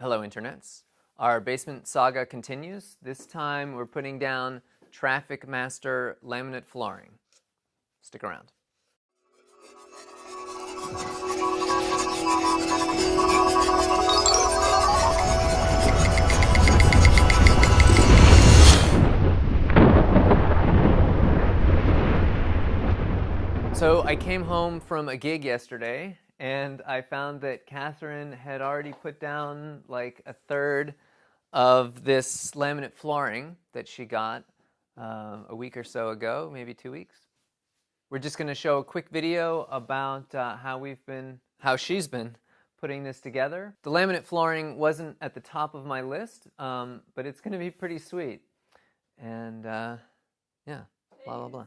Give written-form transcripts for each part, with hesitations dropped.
Hello internets. Our basement saga continues. This time we're putting down TrafficMASTER laminate flooring. Stick around. So I came home from a gig yesterday and I found that Catherine had already put down like a third of this laminate flooring that she got a week or so ago, maybe 2 weeks. We're just going to show a quick video about how she's been putting this together. The laminate flooring wasn't at the top of my list, but it's going to be pretty sweet. And yeah, blah, blah, blah.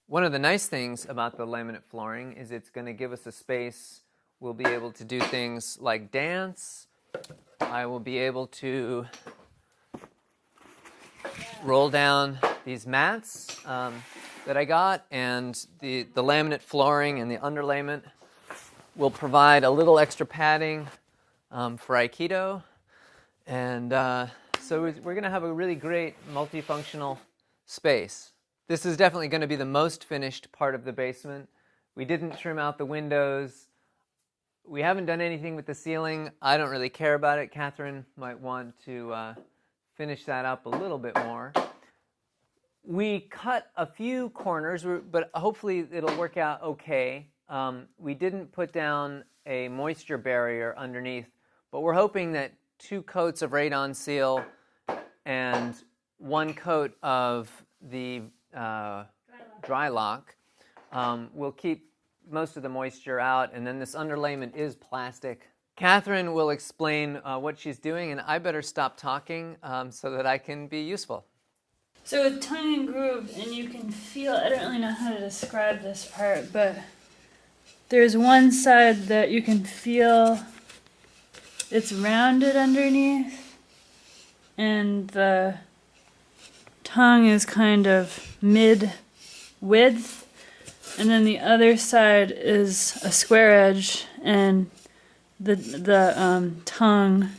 One of the nice things about the laminate flooring is it's going to give us a space. We'll be able to do things like dance. I will be able to roll down these mats that I got, and the laminate flooring and the underlayment will provide a little extra padding for Aikido. And so we're going to have a really great multifunctional space. This is definitely going to be the most finished part of the basement. We didn't trim out the windows. We haven't done anything with the ceiling. I don't really care about it. Catherine might want to finish that up a little bit more. We cut a few corners, but hopefully it'll work out okay. We didn't put down a moisture barrier underneath, but we're hoping that 2 coats of radon seal and 1 coat of the dry lock will keep most of the moisture out, and then this underlayment is plastic. Catherine will explain what she's doing, and I better stop talking so that I can be useful. So with tongue and groove, and you can feel, I don't really know how to describe this part, but there's one side that you can feel it's rounded underneath, and the tongue is kind of mid-width, and then the other side is a square edge, and the tongue,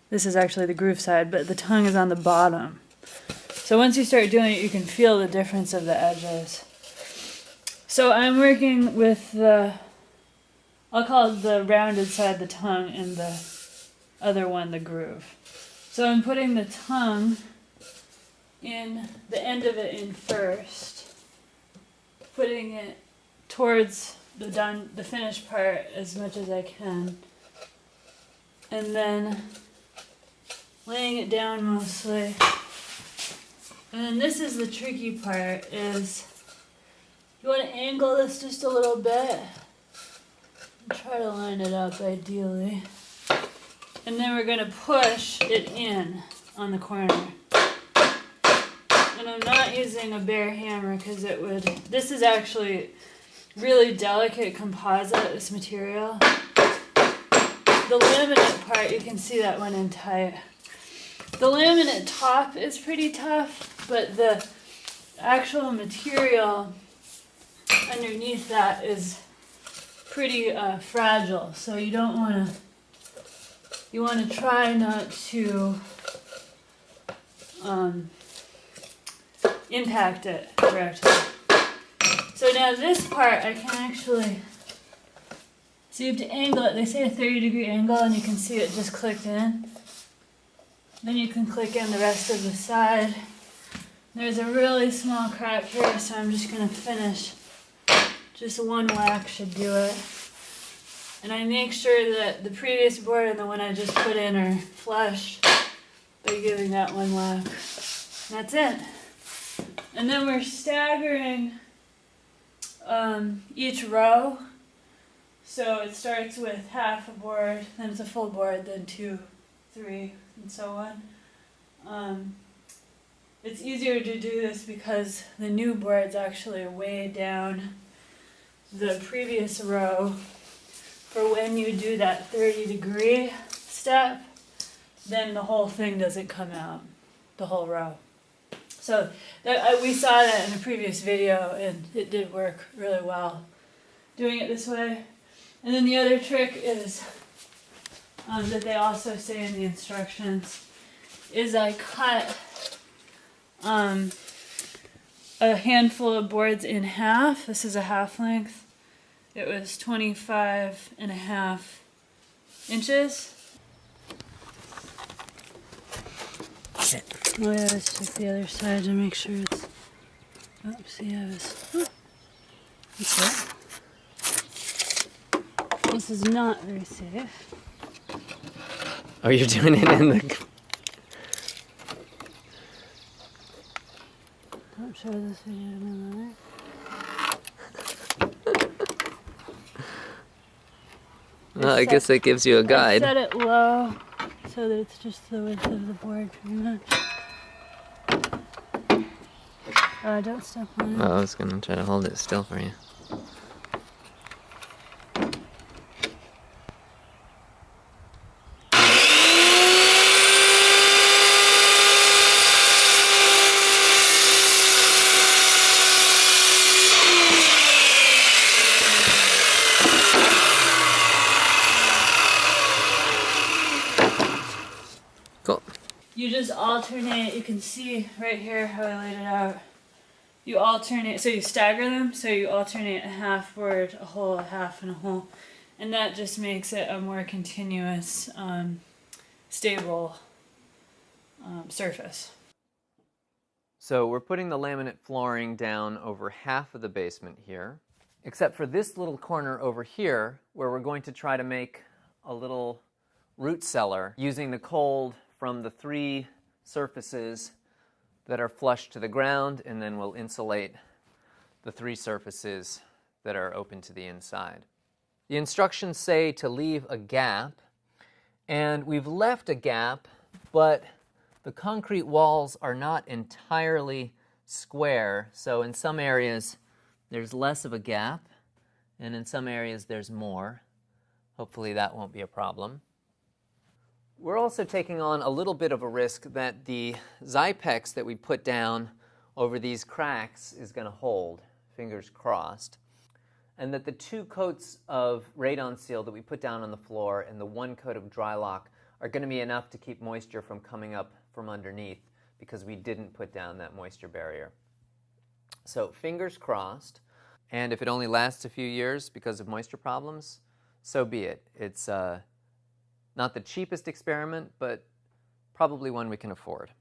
this is actually the groove side, but the tongue is on the bottom. So once you start doing it, you can feel the difference of the edges. So I'm working with I'll call it the rounded side, the tongue, and the other one, the groove. So I'm putting the tongue in, the end of it in first, putting it towards the finished part as much as I can, and then laying it down mostly. And then this is the tricky part, is you want to angle this just a little bit and try to line it up ideally, and then we're going to push it in on the corner. And I'm not using a bare hammer because this is actually really delicate composite, this material. The laminate part, you can see that went in tight. The laminate top is pretty tough, but the actual material underneath that is pretty fragile. So you want to try not to impact it directly. So now this part I can actually, so you have to angle it. They say a 30-degree angle, and you can see it just clicked in. Then you can click in the rest of the side. There's a really small crack here, so I'm just going to finish. Just 1 whack should do it. And I make sure that the previous board and the one I just put in are flush by giving that 1 whack. And that's it. And then we're staggering each row. So it starts with half a board, then it's a full board, then 2, 3, and so on. It's easier to do this because the new board's actually way down the previous row for when you do that 30-degree step, then the whole thing doesn't come out, the whole row. So we saw that in a previous video, and it did work really well doing it this way. And then the other trick is that they also say in the instructions is I cut a handful of boards in half. This is a half length. It was 25.5 inches. Oh yeah, let's check the other side to make sure it's. Oops, yeah, okay. This is not very safe. Oh, you're doing it in the. Don't show this video to my mother. Well, I guess that gives you a I guide. set it low so that it's just the width of the board pretty much. Don't step on it. Oh, I was gonna try to hold it still for you. Cool. You just alternate. You can see right here how I laid it out. You alternate, so you stagger them, so you alternate a half board, a whole, a half, and a whole. And that just makes it a more continuous, stable surface. So we're putting the laminate flooring down over half of the basement here, except for this little corner over here where we're going to try to make a little root cellar using the cold from the 3 surfaces that are flush to the ground, and then we'll insulate the 3 surfaces that are open to the inside. The instructions say to leave a gap, and we've left a gap, but the concrete walls are not entirely square, so in some areas there's less of a gap, and in some areas there's more. Hopefully that won't be a problem. We're also taking on a little bit of a risk that the Zypex that we put down over these cracks is going to hold, fingers crossed, and that the 2 coats of radon seal that we put down on the floor and the 1 coat of Drylock are going to be enough to keep moisture from coming up from underneath because we didn't put down that moisture barrier. So fingers crossed, and if it only lasts a few years because of moisture problems, so be it. It's not the cheapest experiment, but probably one we can afford.